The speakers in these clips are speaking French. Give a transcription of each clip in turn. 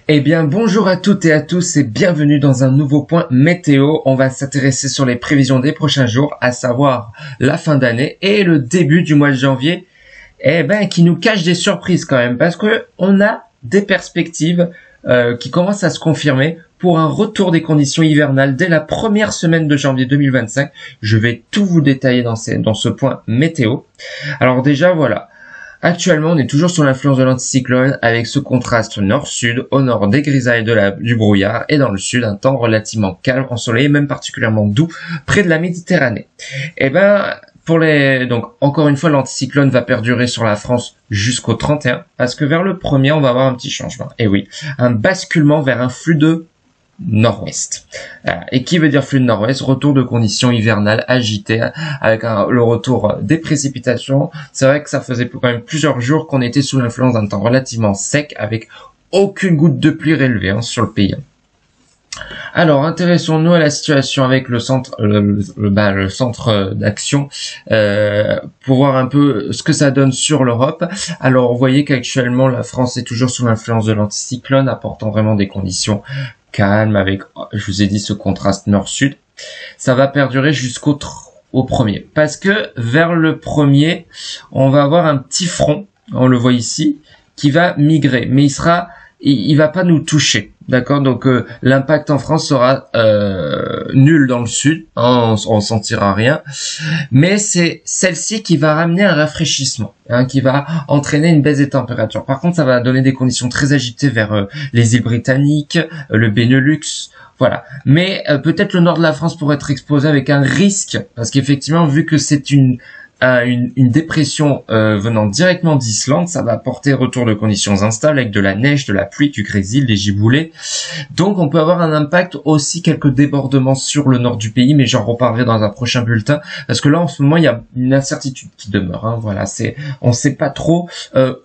Eh bien, bonjour à toutes et à tous et bienvenue dans un nouveau point météo. On va s'intéresser sur les prévisions des prochains jours, à savoir la fin d'année et le début du mois de janvier. Qui nous cache des surprises quand même, parce que on a des perspectives qui commencent à se confirmer pour un retour des conditions hivernales dès la première semaine de janvier 2025. Je vais tout vous détailler dans ce point météo. Alors déjà, voilà. Actuellement, on est toujours sous l'influence de l'anticyclone avec ce contraste nord-sud, au nord des grisailles du brouillard et dans le sud un temps relativement calme, ensoleillé, même particulièrement doux près de la Méditerranée. Donc encore une fois, l'anticyclone va perdurer sur la France jusqu'au 31 parce que vers le 1er, on va avoir un petit changement. Et oui, un basculement vers un flux de nord-ouest. Et qui veut dire flux de nord-ouest? Retour de conditions hivernales agitées avec le retour des précipitations. C'est vrai que ça faisait quand même plusieurs jours qu'on était sous l'influence d'un temps relativement sec avec aucune goutte de pluie relevée sur le pays. Alors, intéressons-nous à la situation avec le centre, le centre d'action pour voir un peu ce que ça donne sur l'Europe. Alors, vous voyez qu'actuellement, la France est toujours sous l'influence de l'anticyclone, apportant vraiment des conditions calmes avec, je vous ai dit, ce contraste nord-sud. Ça va perdurer jusqu'au 1er. Parce que vers le 1er, on va avoir un petit front, on le voit ici, qui va migrer. Mais il va pas nous toucher. D'accord, donc l'impact en France sera nul dans le sud, on sentira rien, mais c'est celle-ci qui va ramener un rafraîchissement, qui va entraîner une baisse des températures. Par contre, ça va donner des conditions très agitées vers les îles britanniques, le Benelux, voilà. Mais peut-être le nord de la France pourrait être exposé avec un risque, parce qu'effectivement, vu que c'est une dépression venant directement d'Islande, ça va apporter retour de conditions instables avec de la neige, de la pluie, du grésil, des giboulées. Donc on peut avoir un impact aussi, quelques débordements sur le nord du pays, mais j'en reparlerai dans un prochain bulletin, parce que là en ce moment il y a une incertitude qui demeure. Voilà, on sait pas trop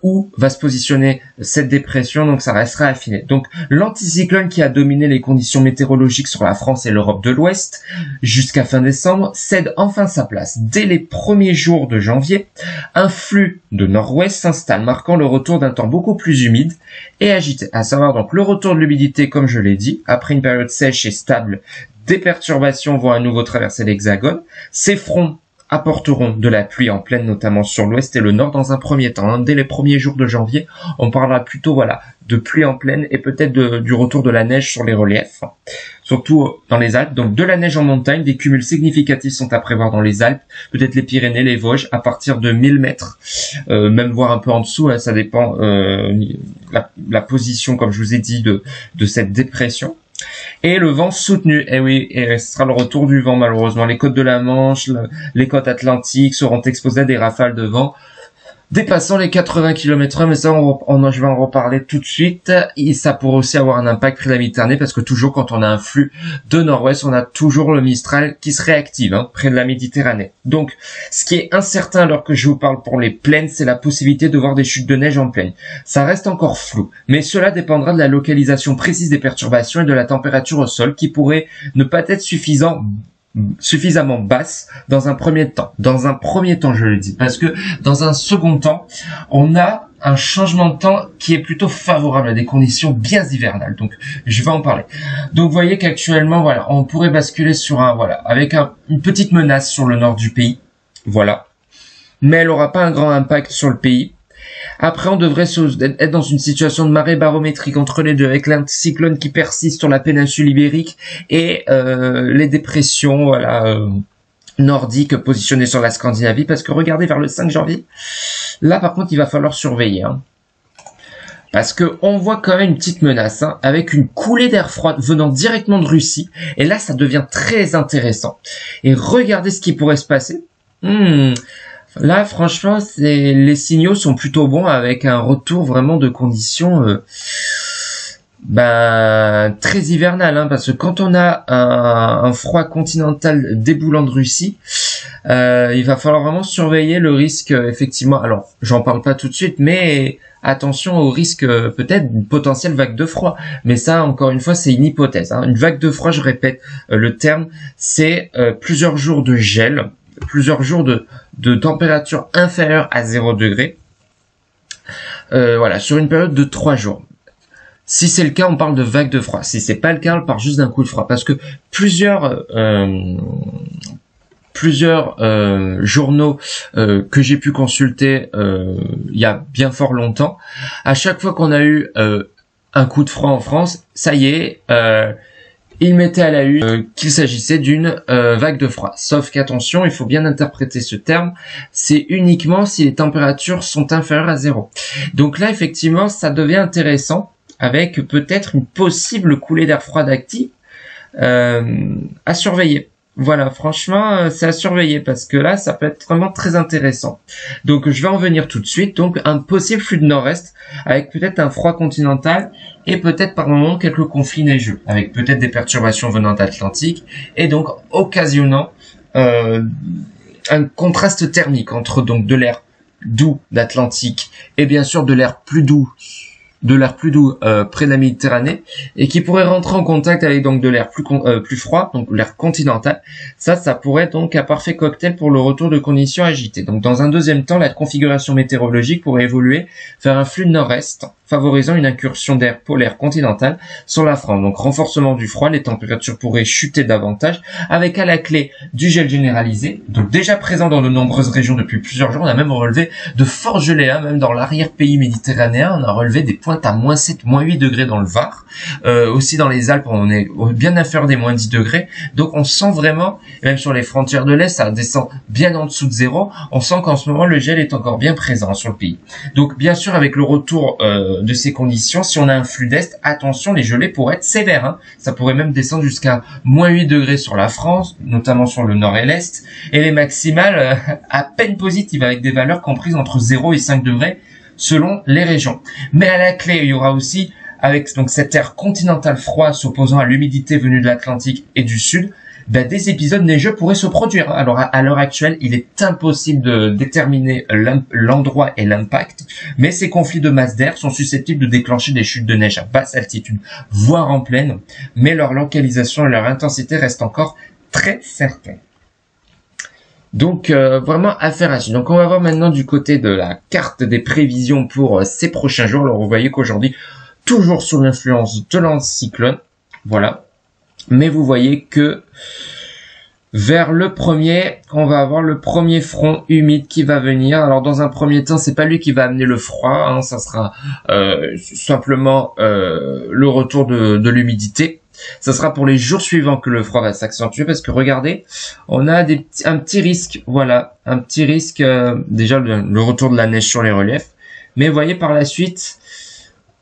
où va se positionner cette dépression, donc ça restera affiné. Donc l'anticyclone qui a dominé les conditions météorologiques sur la France et l'Europe de l'Ouest jusqu'à fin décembre cède enfin sa place. Dès les premiers jours de janvier, un flux de nord-ouest s'installe, marquant le retour d'un temps beaucoup plus humide et agité, à savoir donc le retour de l'humidité, comme je l'ai dit, après une période sèche et stable, des perturbations vont à nouveau traverser l'hexagone. Ces fronts apporteront de la pluie en pleine, notamment sur l'ouest et le nord dans un premier temps. Dès les premiers jours de janvier, on parlera plutôt de pluie en pleine et peut-être du retour de la neige sur les reliefs, surtout dans les Alpes. Donc de la neige en montagne, des cumuls significatifs sont à prévoir dans les Alpes, peut-être les Pyrénées, les Vosges, à partir de 1000 mètres, même voire un peu en dessous, ça dépend la position, comme je vous ai dit, de cette dépression. Et le vent soutenu, et ce sera le retour du vent malheureusement. Les côtes de la Manche, les côtes atlantiques seront exposées à des rafales de vent dépassant les 80 km/h, mais ça je vais en reparler tout de suite. Et ça pourrait aussi avoir un impact près de la Méditerranée, parce que toujours quand on a un flux de nord-ouest, on a toujours le Mistral qui se réactive près de la Méditerranée. Donc ce qui est incertain alors que je vous parle pour les plaines, c'est la possibilité de voir des chutes de neige en plaine. Ça reste encore flou, mais cela dépendra de la localisation précise des perturbations et de la température au sol, qui pourrait ne pas être suffisamment basse dans un premier temps. Dans un premier temps, je le dis, parce que dans un second temps, on a un changement de temps qui est plutôt favorable à des conditions bien hivernales. Donc, je vais en parler. Donc, vous voyez qu'actuellement, voilà, on pourrait basculer sur avec une petite menace sur le nord du pays. Voilà. Mais elle n'aura pas un grand impact sur le pays. Après, on devrait être dans une situation de marée barométrique entre les deux, avec l'anticyclone qui persiste sur la péninsule ibérique et les dépressions nordiques positionnées sur la Scandinavie, parce que regardez vers le 5 janvier, là par contre il va falloir surveiller, parce que on voit quand même une petite menace, avec une coulée d'air froid venant directement de Russie, et là ça devient très intéressant. Et regardez ce qui pourrait se passer. Là, franchement, les signaux sont plutôt bons, avec un retour vraiment de conditions très hivernales, parce que quand on a un froid continental déboulant de Russie, il va falloir vraiment surveiller le risque, effectivement. Alors, j'en parle pas tout de suite, mais attention au risque peut-être d'une potentielle vague de froid. Mais ça, encore une fois, c'est une hypothèse. Une vague de froid, je répète le terme, c'est plusieurs jours de gel, plusieurs jours de température inférieure à 0 degré, sur une période de 3 jours. Si c'est le cas, on parle de vague de froid. Si c'est pas le cas, on parle juste d'un coup de froid. Parce que plusieurs journaux que j'ai pu consulter il y a bien fort longtemps, à chaque fois qu'on a eu un coup de froid en France, ça y est, il mettait à la une qu'il s'agissait d'une vague de froid. Sauf qu'attention, il faut bien interpréter ce terme, c'est uniquement si les températures sont inférieures à 0. Donc là, effectivement, ça devient intéressant, avec peut-être une possible coulée d'air froid active à surveiller. Voilà, franchement, c'est à surveiller parce que là, ça peut être vraiment très intéressant. Donc, je vais en venir tout de suite. Donc, un possible flux de nord-est avec peut-être un froid continental et peut-être par moment quelques conflits neigeux avec peut-être des perturbations venant d'Atlantique et donc occasionnant un contraste thermique entre donc de l'air doux d'Atlantique et bien sûr de l'air plus doux près de la Méditerranée et qui pourrait rentrer en contact avec donc de l'air plus froid, donc l'air continental. Ça pourrait donc un parfait cocktail pour le retour de conditions agitées. Donc dans un deuxième temps, la configuration météorologique pourrait évoluer vers un flux de nord-est, favorisant une incursion d'air polaire continental sur la France. Donc renforcement du froid, les températures pourraient chuter davantage, avec à la clé du gel généralisé, donc déjà présent dans de nombreuses régions depuis plusieurs jours. On a même relevé de forts gelées, même dans l'arrière-pays méditerranéen, on a relevé des pointes à moins 7, moins 8 degrés dans le Var. Aussi dans les Alpes, on est bien inférieur des moins 10 degrés. Donc on sent vraiment, même sur les frontières de l'Est, ça descend bien en dessous de zéro. On sent qu'en ce moment, le gel est encore bien présent sur le pays. Donc bien sûr, avec le retour de ces conditions, si on a un flux d'Est, attention, les gelées pourraient être sévères. Hein. Ça pourrait même descendre jusqu'à moins 8 degrés sur la France, notamment sur le nord et l'Est. Et les maximales à peine positives, avec des valeurs comprises entre 0 et 5 degrés selon les régions. Mais à la clé, il y aura aussi, avec donc cet air continental froid s'opposant à l'humidité venue de l'Atlantique et du Sud, des épisodes neigeux pourraient se produire. Alors à l'heure actuelle, il est impossible de déterminer l'endroit et l'impact, mais ces conflits de masse d'air sont susceptibles de déclencher des chutes de neige à basse altitude, voire en plaine, mais leur localisation et leur intensité restent encore très certaines. Donc vraiment affaire à suivre. Donc on va voir maintenant du côté de la carte des prévisions pour ces prochains jours. Alors vous voyez qu'aujourd'hui, toujours sous l'influence de l'anticyclone, voilà. Mais vous voyez que vers le premier, on va avoir le premier front humide qui va venir. Alors dans un premier temps, c'est pas lui qui va amener le froid, hein, ça sera simplement le retour de l'humidité. Ça sera pour les jours suivants que le froid va s'accentuer parce que regardez, on a un petit risque, voilà, un petit risque, déjà le retour de la neige sur les reliefs. Mais vous voyez par la suite,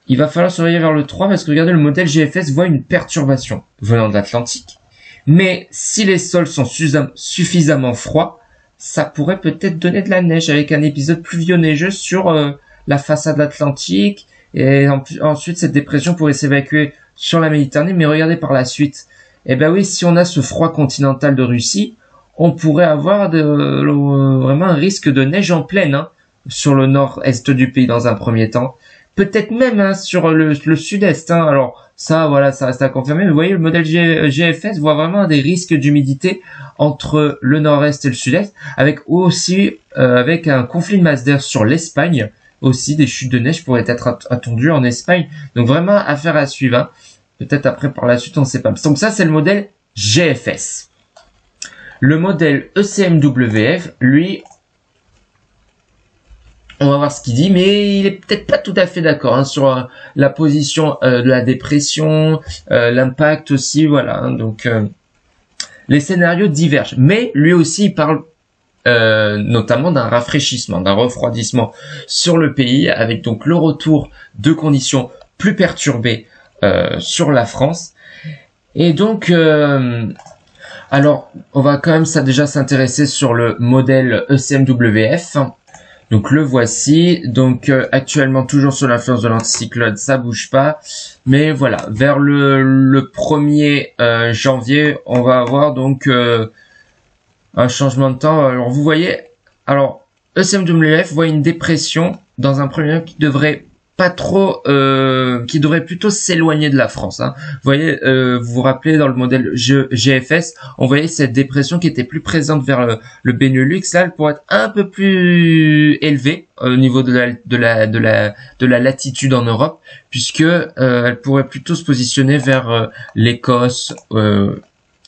il va falloir surveiller vers le 3 parce que regardez, le modèle GFS voit une perturbation venant de l'Atlantique. Mais si les sols sont suffisamment froids, ça pourrait peut-être donner de la neige avec un épisode pluvio-neigeux sur la façade atlantique. Et ensuite, cette dépression pourrait s'évacuer sur la Méditerranée. Mais regardez par la suite. Eh ben oui, si on a ce froid continental de Russie, on pourrait avoir vraiment un risque de neige en pleine sur le nord-est du pays dans un premier temps. Peut-être même sur le sud-est. Alors ça, voilà, ça reste à confirmer. Mais vous voyez, le modèle GFS voit vraiment des risques d'humidité entre le nord-est et le sud-est, avec aussi avec un conflit de masse d'air sur l'Espagne. Aussi, des chutes de neige pourraient être attendues en Espagne. Donc vraiment, affaire à suivre. Peut-être après, par la suite, on ne sait pas. Donc ça, c'est le modèle GFS. Le modèle ECMWF, lui, on va voir ce qu'il dit, mais il est peut-être pas tout à fait d'accord sur la position de la dépression, l'impact aussi, voilà. Donc, les scénarios divergent. Mais lui aussi, il parle notamment d'un rafraîchissement, d'un refroidissement sur le pays, avec donc le retour de conditions plus perturbées sur la France. Et donc, alors, on va quand même déjà s'intéresser sur le modèle ECMWF. Donc le voici, donc actuellement toujours sous l'influence de l'anticyclone, ça bouge pas, mais voilà, vers le 1er janvier, on va avoir donc un changement de temps. Alors vous voyez, alors ECMWF voit une dépression dans un premier temps qui devrait pas trop, qui devrait plutôt s'éloigner de la France. Hein. Vous voyez, vous vous rappelez dans le modèle GFS, on voyait cette dépression qui était plus présente vers le Benelux. Là, elle pourrait être un peu plus élevée au niveau de la latitude en Europe, puisque elle pourrait plutôt se positionner vers l'Écosse.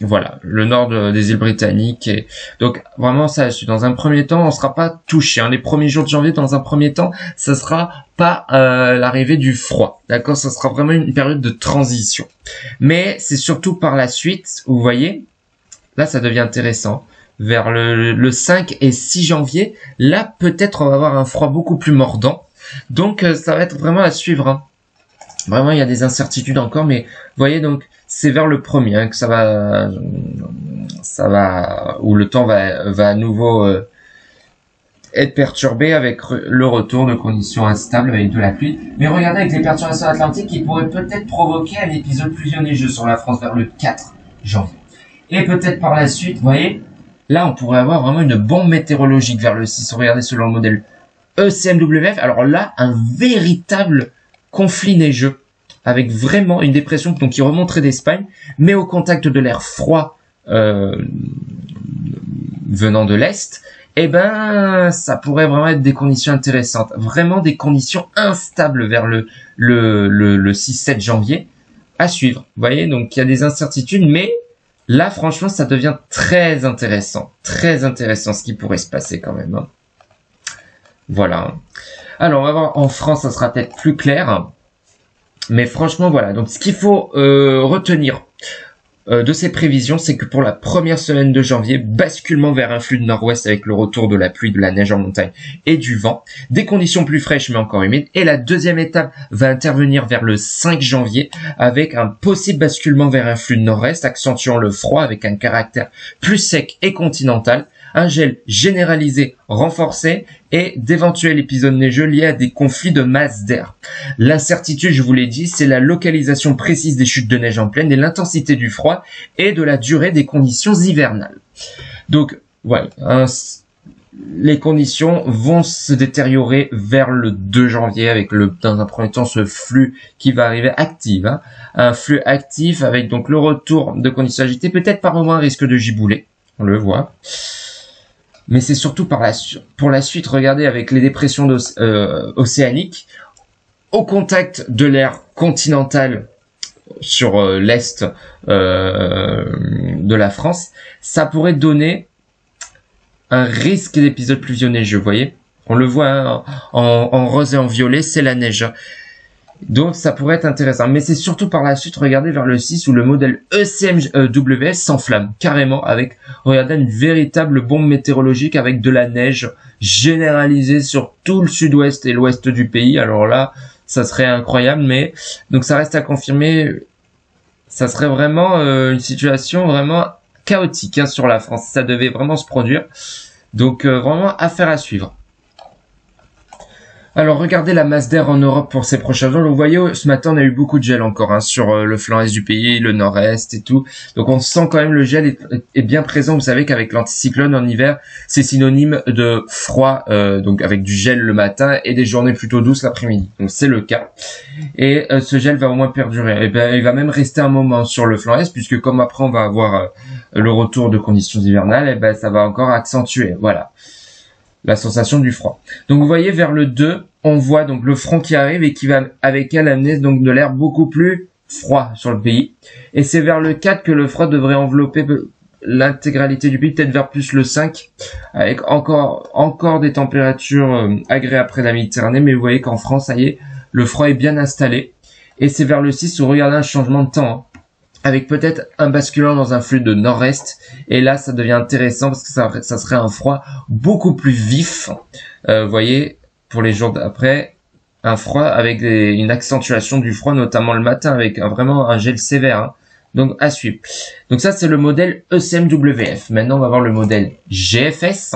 Voilà, le nord des îles britanniques. Et donc vraiment ça, dans un premier temps, on sera pas touché. Hein. Les premiers jours de janvier, dans un premier temps, ça sera pas l'arrivée du froid. D'accord, ça sera vraiment une période de transition. Mais c'est surtout par la suite, vous voyez, là ça devient intéressant. Vers le 5 et 6 janvier, là peut-être on va avoir un froid beaucoup plus mordant. Donc ça va être vraiment à suivre. Hein. Vraiment, il y a des incertitudes encore, mais vous voyez, donc c'est vers le 1er hein, que ça va, où le temps va à nouveau être perturbé avec le retour de conditions instables avec de la pluie. Mais regardez, avec les perturbations atlantiques qui pourraient peut-être provoquer un épisode pluvio-neigeux sur la France vers le 4 janvier. Et peut-être par la suite, vous voyez, là on pourrait avoir vraiment une bombe météorologique vers le 6. Regardez selon le modèle ECMWF. Alors là, un véritable conflit neigeux avec vraiment une dépression donc qui remonterait d'Espagne, mais au contact de l'air froid venant de l'est, eh ben ça pourrait vraiment être des conditions intéressantes, vraiment des conditions instables vers le 6-7 janvier à suivre. Vous voyez, donc il y a des incertitudes, mais là franchement ça devient très intéressant ce qui pourrait se passer quand même. Hein. Voilà. Alors on va voir en France, ça sera peut-être plus clair. Mais franchement, voilà. Donc, ce qu'il faut retenir de ces prévisions, c'est que pour la première semaine de janvier, basculement vers un flux de nord-ouest avec le retour de la pluie, de la neige en montagne et du vent, des conditions plus fraîches mais encore humides. Et la deuxième étape va intervenir vers le 5 janvier avec un possible basculement vers un flux de nord-est, accentuant le froid avec un caractère plus sec et continental. Un gel généralisé renforcé et d'éventuels épisodes neigeux liés à des conflits de masse d'air. L'incertitude, je vous l'ai dit, c'est la localisation précise des chutes de neige en plaine et l'intensité du froid et de la durée des conditions hivernales. Donc, ouais, les conditions vont se détériorer vers le 2 janvier avec dans un premier temps ce flux qui va arriver actif, hein, un flux actif avec donc le retour de conditions agitées, peut-être par moment un risque de giboulet, on le voit. Mais c'est surtout pour la suite, regardez, avec les dépressions océaniques, au contact de l'air continental sur l'est de la France, ça pourrait donner un risque d'épisode pluvio-neigeux, vous voyez. On le voit hein, en rose et en violet, c'est la neige. Donc ça pourrait être intéressant. Mais c'est surtout par la suite, regardez vers le 6 où le modèle ECMWF s'enflamme carrément avec, regardez, une véritable bombe météorologique avec de la neige généralisée sur tout le sud-ouest et l'ouest du pays. Alors là, ça serait incroyable, mais donc ça reste à confirmer. Ça serait vraiment une situation vraiment chaotique hein, sur la France. Ça devait vraiment se produire. Donc vraiment affaire à suivre. Alors regardez la masse d'air en Europe pour ces prochains jours. Vous voyez, ce matin on a eu beaucoup de gel encore hein, sur le flanc est du pays, le nord-est et tout. Donc on sent quand même le gel est bien présent. Vous savez qu'avec l'anticyclone en hiver, c'est synonyme de froid, donc avec du gel le matin et des journées plutôt douces l'après-midi. Donc c'est le cas. Et ce gel va au moins perdurer. Et ben il va même rester un moment sur le flanc est puisque comme après on va avoir le retour de conditions hivernales, et ben ça va encore accentuer. Voilà. La sensation du froid. Donc vous voyez vers le 2, on voit donc le front qui arrive et qui va avec elle amener donc de l'air beaucoup plus froid sur le pays. Et c'est vers le 4 que le froid devrait envelopper l'intégralité du pays, peut-être vers plus le 5, avec encore des températures agréables près de la Méditerranée, mais vous voyez qu'en France, ça y est, le froid est bien installé. Et c'est vers le 6 où regardez un changement de temps, hein, avec peut-être un basculant dans un flux de nord-est. Et là, ça devient intéressant parce que ça serait un froid beaucoup plus vif. Vous voyez, pour les jours d'après, un froid avec une accentuation du froid, notamment le matin, avec vraiment un gel sévère. Hein. Donc, à suivre. Donc ça, c'est le modèle ECMWF. Maintenant, on va voir le modèle GFS.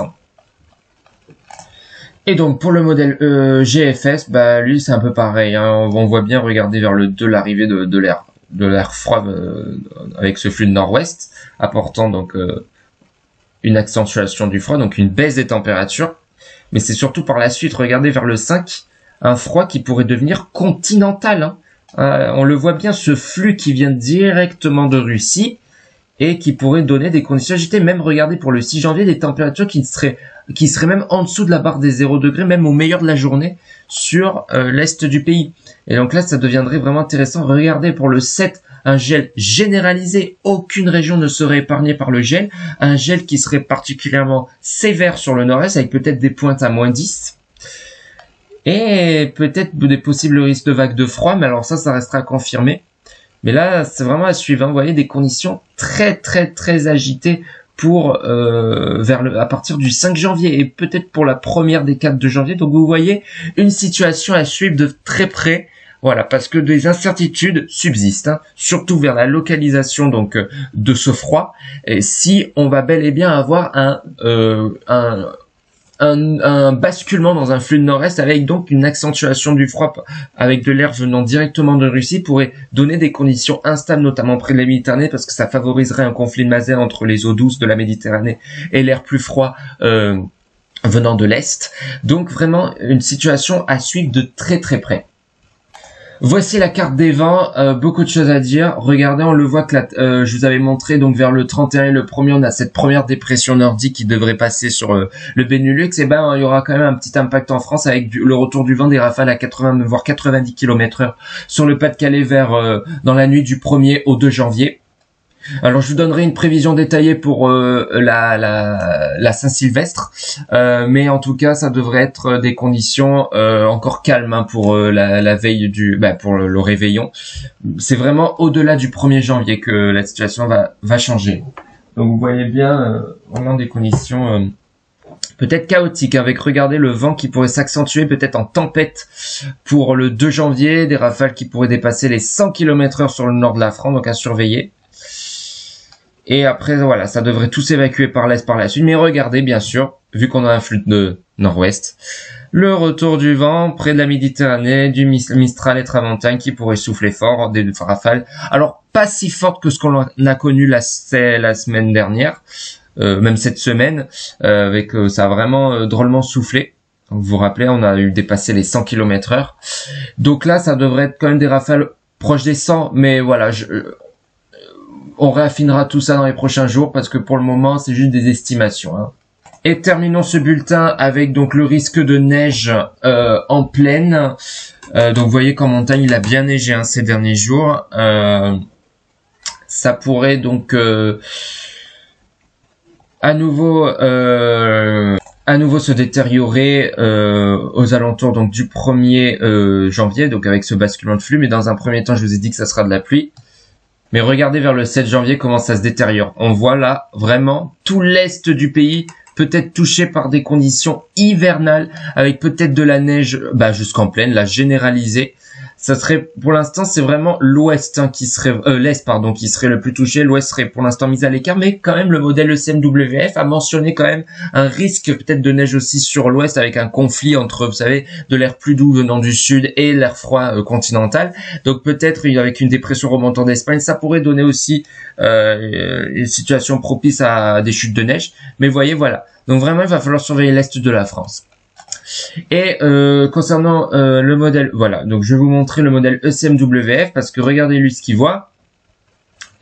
Et donc, pour le modèle GFS, bah, lui, c'est un peu pareil. Hein. On voit bien, regardez vers le 2, l'arrivée de l'air froid avec ce flux de nord-ouest, apportant donc une accentuation du froid, donc une baisse des températures. Mais c'est surtout par la suite, regardez vers le 5, un froid qui pourrait devenir continental, hein. On le voit bien, ce flux qui vient directement de Russie et qui pourrait donner des conditions agitées. Même regardez pour le 6 janvier, des températures qui seraient même en dessous de la barre des 0 degrés, même au meilleur de la journée sur l'est du pays. Et donc là, ça deviendrait vraiment intéressant. Regardez pour le 7, un gel généralisé. Aucune région ne serait épargnée par le gel. Un gel qui serait particulièrement sévère sur le nord-est, avec peut-être des pointes à -10. Et peut-être des possibles risques de vagues de froid, mais alors ça restera à confirmer. Mais là, c'est vraiment à suivre, hein. Vous voyez des conditions très agitées pour à partir du 5 janvier et peut-être pour la première décade de janvier. Donc vous voyez une situation à suivre de très près. Voilà, parce que des incertitudes subsistent, hein, surtout vers la localisation donc de ce froid. Et si on va bel et bien avoir un basculement dans un flux de nord-est avec donc une accentuation du froid avec de l'air venant directement de Russie pourrait donner des conditions instables notamment près de la Méditerranée parce que ça favoriserait un conflit de Mazet entre les eaux douces de la Méditerranée et l'air plus froid venant de l'Est. Donc vraiment une situation à suivre de très près. Voici la carte des vents, beaucoup de choses à dire. Regardez, on le voit que je vous avais montré donc vers le 31 et le 1er, on a cette première dépression nordique qui devrait passer sur le Benelux. Et ben, il y aura quand même un petit impact en France avec le retour du vent, des rafales à 80 voire 90 km/h sur le Pas-de-Calais dans la nuit du 1er au 2 janvier. Alors je vous donnerai une prévision détaillée pour la Saint-Sylvestre, mais en tout cas ça devrait être des conditions encore calmes, hein, pour la veille pour le réveillon. C'est vraiment au-delà du 1er janvier que la situation va changer. Donc vous voyez bien vraiment des conditions peut-être chaotiques, avec regardez le vent qui pourrait s'accentuer peut-être en tempête pour le 2 janvier, des rafales qui pourraient dépasser les 100 km/h sur le nord de la France, donc à surveiller. Et après, voilà, ça devrait tout s'évacuer par l'est par la suite. Mais regardez, bien sûr, vu qu'on a un flux de nord-ouest, le retour du vent près de la Méditerranée, du Mistral et Tramontane qui pourrait souffler fort, des rafales. Alors, pas si fortes que ce qu'on a connu la semaine dernière, même cette semaine, avec ça a vraiment drôlement soufflé. Donc, vous vous rappelez, on a eu dépassé les 100 km/h. Donc là, ça devrait être quand même des rafales proches des 100, mais voilà, on réaffinera tout ça dans les prochains jours parce que pour le moment, c'est juste des estimations, hein. Et terminons ce bulletin avec donc le risque de neige en plaine. Donc vous voyez qu'en montagne, il a bien neigé, hein, ces derniers jours. Ça pourrait donc à nouveau se détériorer aux alentours donc du 1er janvier, donc avec ce basculement de flux. Mais dans un premier temps, je vous ai dit que ça sera de la pluie. Mais regardez vers le 7 janvier comment ça se détériore. On voit là vraiment tout l'est du pays peut-être touché par des conditions hivernales avec peut-être de la neige jusqu'en plaine, la généralisée. Ça serait, pour l'instant, c'est vraiment l'ouest, hein, qui serait, l'est, pardon, qui serait le plus touché. L'ouest serait pour l'instant mis à l'écart, mais quand même, le modèle ECMWF a mentionné quand même un risque peut-être de neige aussi sur l'ouest avec un conflit entre, vous savez, de l'air plus doux venant du sud et l'air froid continental. Donc peut-être, avec une dépression remontant d'Espagne, ça pourrait donner aussi une situation propice à des chutes de neige. Mais voyez, voilà. Donc vraiment, il va falloir surveiller l'est de la France. Et concernant le modèle, voilà, donc je vais vous montrer le modèle ECMWF parce que regardez lui ce qu'il voit.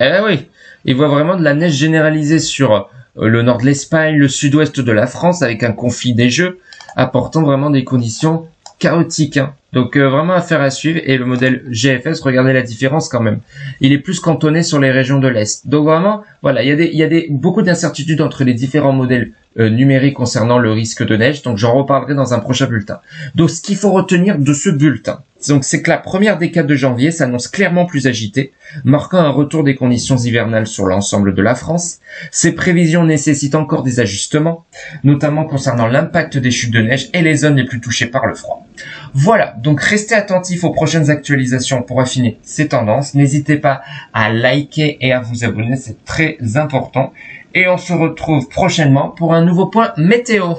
Eh ben oui, il voit vraiment de la neige généralisée sur le nord de l'Espagne, le sud-ouest de la France avec un conflit neigeux apportant vraiment des conditions chaotiques, hein. Donc vraiment affaire à suivre. Et le modèle GFS, regardez la différence quand même. Il est plus cantonné sur les régions de l'Est. Donc vraiment, voilà, il y a beaucoup d'incertitudes entre les différents modèles numériques concernant le risque de neige. Donc j'en reparlerai dans un prochain bulletin. Donc ce qu'il faut retenir de ce bulletin, donc c'est que la première décade de janvier s'annonce clairement plus agitée, marquant un retour des conditions hivernales sur l'ensemble de la France. Ces prévisions nécessitent encore des ajustements, notamment concernant l'impact des chutes de neige et les zones les plus touchées par le froid. Voilà, donc restez attentifs aux prochaines actualisations pour affiner ces tendances. N'hésitez pas à liker et à vous abonner, c'est très important. Et on se retrouve prochainement pour un nouveau point météo.